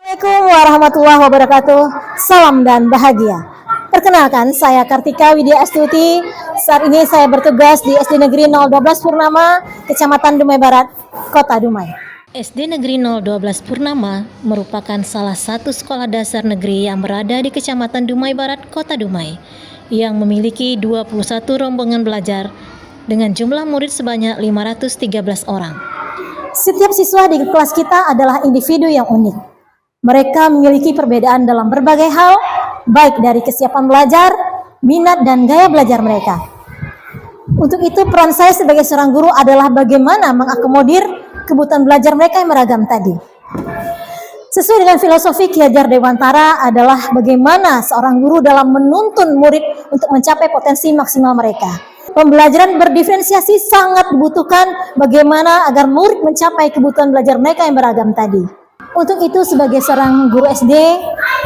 Assalamualaikum warahmatullahi wabarakatuh. Salam dan bahagia. Perkenalkan, saya Kartika Widya Astuti. Saat ini saya bertugas di SD Negeri 012 Purnama, Kecamatan Dumai Barat, Kota Dumai. SD Negeri 012 Purnama merupakan salah satu sekolah dasar negeri yang berada di Kecamatan Dumai Barat, Kota Dumai, yang memiliki 21 rombongan belajar dengan jumlah murid sebanyak 513 orang. Setiap siswa di kelas kita adalah individu yang unik. Mereka memiliki perbedaan dalam berbagai hal, baik dari kesiapan belajar, minat, dan gaya belajar mereka. Untuk itu, peran saya sebagai seorang guru adalah bagaimana mengakomodir kebutuhan belajar mereka yang beragam tadi. Sesuai dengan filosofi Ki Hajar Dewantara adalah bagaimana seorang guru dalam menuntun murid untuk mencapai potensi maksimal mereka. Pembelajaran berdiferensiasi sangat dibutuhkan bagaimana agar murid mencapai kebutuhan belajar mereka yang beragam tadi. Untuk itu, sebagai seorang guru SD,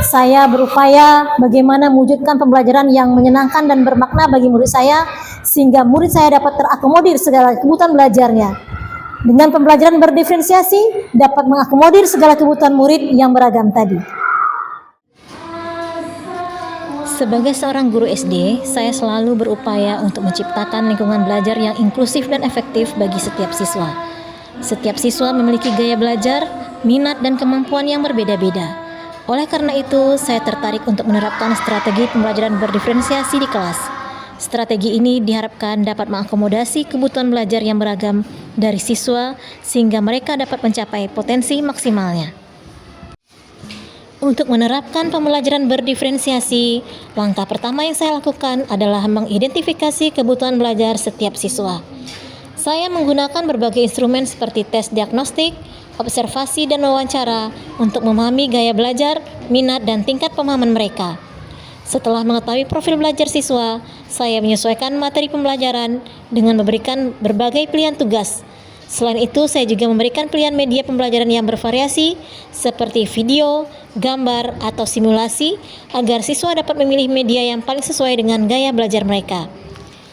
saya berupaya bagaimana mewujudkan pembelajaran yang menyenangkan dan bermakna bagi murid saya, sehingga murid saya dapat terakomodir segala kebutuhan belajarnya. Dengan pembelajaran berdiferensiasi, dapat mengakomodir segala kebutuhan murid yang beragam tadi. Sebagai seorang guru SD, saya selalu berupaya untuk menciptakan lingkungan belajar yang inklusif dan efektif bagi setiap siswa. Setiap siswa memiliki gaya belajar, minat, dan kemampuan yang berbeda-beda. Oleh karena itu, saya tertarik untuk menerapkan strategi pembelajaran berdiferensiasi di kelas. Strategi ini diharapkan dapat mengakomodasi kebutuhan belajar yang beragam dari siswa sehingga mereka dapat mencapai potensi maksimalnya. Untuk menerapkan pembelajaran berdiferensiasi, langkah pertama yang saya lakukan adalah mengidentifikasi kebutuhan belajar setiap siswa. Saya menggunakan berbagai instrumen seperti tes diagnostik, observasi, dan wawancara untuk memahami gaya belajar, minat, dan tingkat pemahaman mereka. Setelah mengetahui profil belajar siswa, saya menyesuaikan materi pembelajaran dengan memberikan berbagai pilihan tugas. Selain itu, saya juga memberikan pilihan media pembelajaran yang bervariasi seperti video, gambar, atau simulasi agar siswa dapat memilih media yang paling sesuai dengan gaya belajar mereka.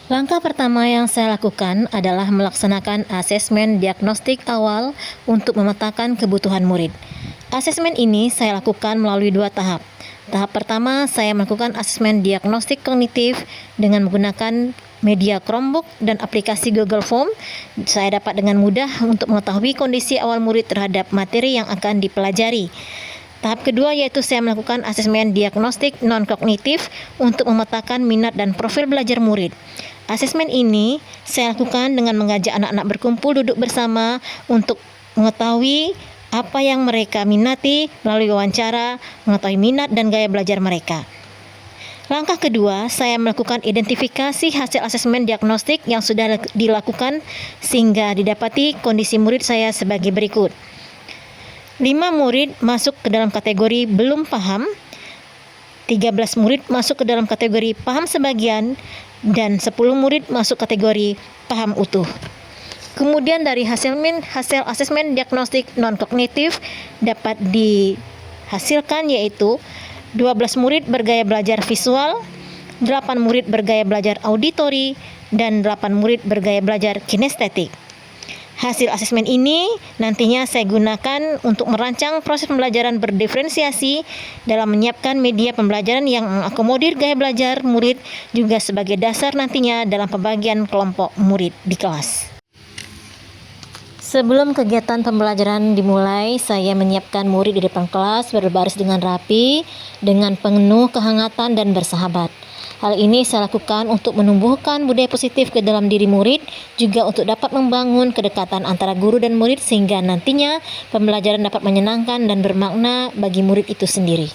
Langkah pertama yang saya lakukan adalah melaksanakan asesmen diagnostik awal untuk memetakan kebutuhan murid. Asesmen ini saya lakukan melalui 2 tahap. Tahap pertama, saya melakukan asesmen diagnostik kognitif dengan menggunakan media Chromebook dan aplikasi Google Form. Saya dapat dengan mudah untuk mengetahui kondisi awal murid terhadap materi yang akan dipelajari. Tahap kedua yaitu saya melakukan asesmen diagnostik non-kognitif untuk memetakan minat dan profil belajar murid. Asesmen ini saya lakukan dengan mengajak anak-anak berkumpul duduk bersama untuk mengetahui apa yang mereka minati melalui wawancara, mengetahui minat dan gaya belajar mereka. Langkah kedua, saya melakukan identifikasi hasil asesmen diagnostik yang sudah dilakukan sehingga didapati kondisi murid saya sebagai berikut. 5 murid masuk ke dalam kategori belum paham, 13 murid masuk ke dalam kategori paham sebagian, dan 10 murid masuk kategori paham utuh. Kemudian dari hasil asesmen diagnostik non-kognitif dapat dihasilkan yaitu 12 murid bergaya belajar visual, 8 murid bergaya belajar auditori, dan 8 murid bergaya belajar kinestetik. Hasil asesmen ini nantinya saya gunakan untuk merancang proses pembelajaran berdiferensiasi dalam menyiapkan media pembelajaran yang mengakomodir gaya belajar murid juga sebagai dasar nantinya dalam pembagian kelompok murid di kelas. Sebelum kegiatan pembelajaran dimulai, saya menyiapkan murid di depan kelas berbaris dengan rapi, dengan penuh kehangatan dan bersahabat. Hal ini saya lakukan untuk menumbuhkan budaya positif ke dalam diri murid, juga untuk dapat membangun kedekatan antara guru dan murid sehingga nantinya pembelajaran dapat menyenangkan dan bermakna bagi murid itu sendiri.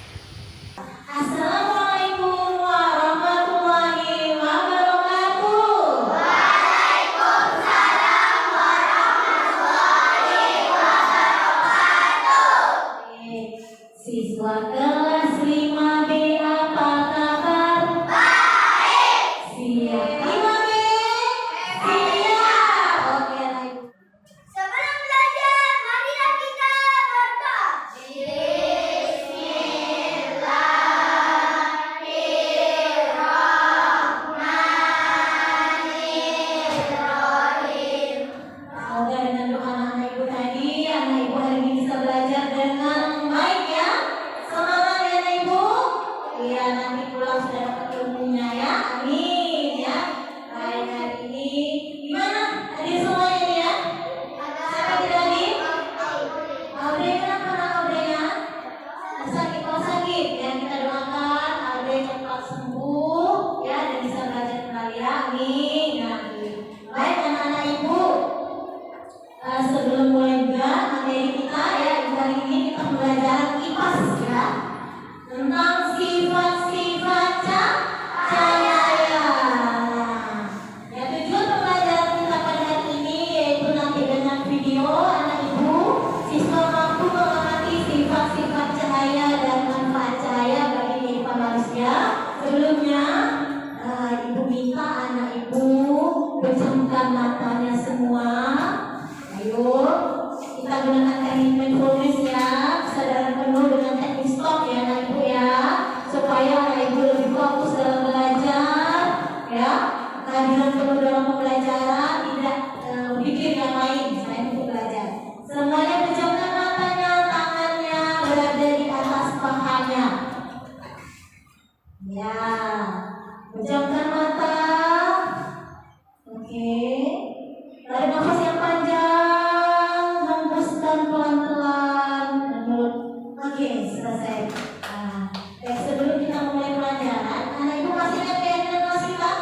Assalamualaikum warahmatullahi wabarakatuh. Waalaikumsalam warahmatullahi wabarakatuh. Siswa kelas 5B apa kabar? Baik. Siap 5B? Siap. Oke, lanjut. Sebelum belajar, marilah kita berdoa. Bismillah. usahanya. Ya, pejamkan mata. Oke, tarik nafas yang panjang, hembuskan pelan-pelan. Oke, selesai. Nah, sebelum kita mulai pelajaran, anak ibu masih ingat keyakinan kelas kita?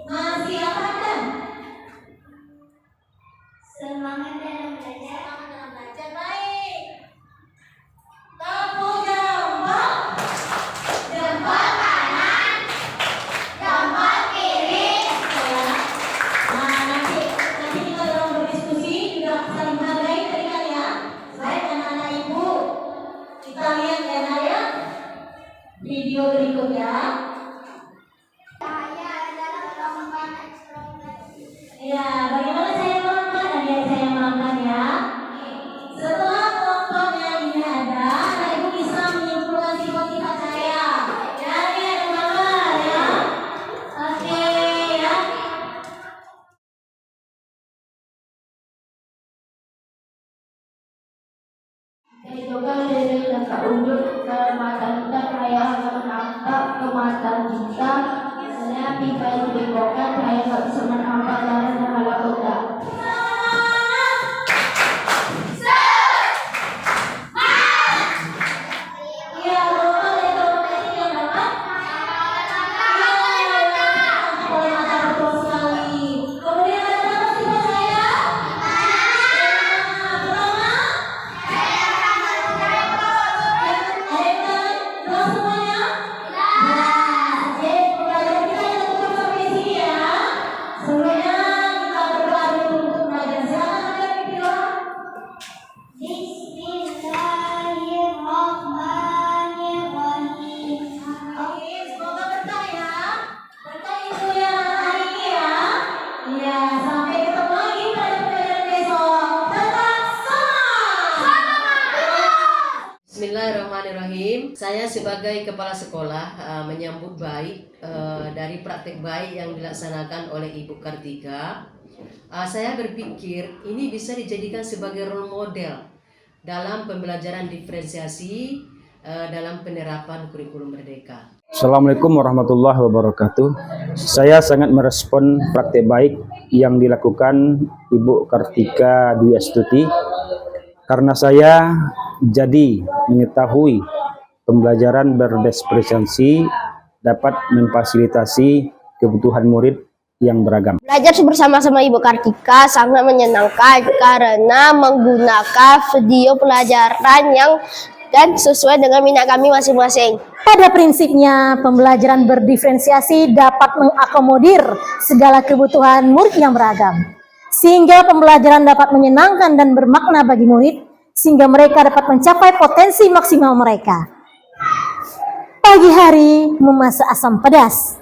Masih apa kan? Semangat dalam belajar. Semangat dalam belajar, baik. Tepuk jempol. Jempol kanan, jempol kiri. Ya. Nah, nanti kita dalam berdiskusi juga saling menghargai teringat ya. Baik anak-anak ibu, kita lihat ya Nak ya video berikutnya. Saya adalah perlombaan ekspresi. Ya, bagaimana saya melangkah dan ya saya melangkah ya. Setelah kelompoknya ini ada, anak ibu bisa menyimpulkan sifat-sifat saya. Ya, ini ada gambar ya. Oke ya. Kehidupan dari letak unjuk ke mata kita saya akan menangkap ke mata kita. Saya pipa yang dibongkar saya nggak bisa menangkap darah dan hal benda. Iya, Bapak dari kelompok ini yang dapat. Oleh mata betul sekali. Kemudian ada apa sifat saya? Pertama, ada yang jelas semuanya? Oke, pelajaran kita yang tutup sampai sini ya. Sebelumnya kita berdoa dulu untuk belajar. Silakan ada yang pimpin doa. Bismillahirrahmanirrahim. Oke, semoga berkah ya. Berkah ibu ya hari ini ya. Iya, sampai ketemu lagi pada pelajaran besok. Tetap semangat. Bismillahirrahmanirrahim. Saya sebagai kepala sekolah menyambut baik dari praktek baik yang dilaksanakan oleh Ibu Kartika. Saya berpikir ini bisa dijadikan sebagai role model dalam pembelajaran diferensiasi dalam penerapan kurikulum merdeka. Assalamualaikum warahmatullahi wabarakatuh. Saya sangat merespon praktek baik yang dilakukan Ibu Kartika Dwi Astuti karena saya jadi mengetahui pembelajaran berdifferensiasi dapat memfasilitasi kebutuhan murid yang beragam. Belajar bersama-sama Ibu Kartika sangat menyenangkan karena menggunakan video pelajaran yang dan sesuai dengan minat kami masing-masing. Pada prinsipnya, pembelajaran berdiferensiasi dapat mengakomodir segala kebutuhan murid yang beragam, sehingga pembelajaran dapat menyenangkan dan bermakna bagi murid, sehingga mereka dapat mencapai potensi maksimal mereka. Pagi hari memasak asam pedas,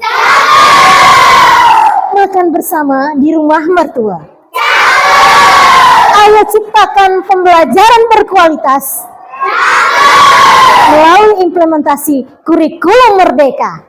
makan bersama di rumah mertua. Ayo ciptakan pembelajaran berkualitas melalui implementasi kurikulum merdeka.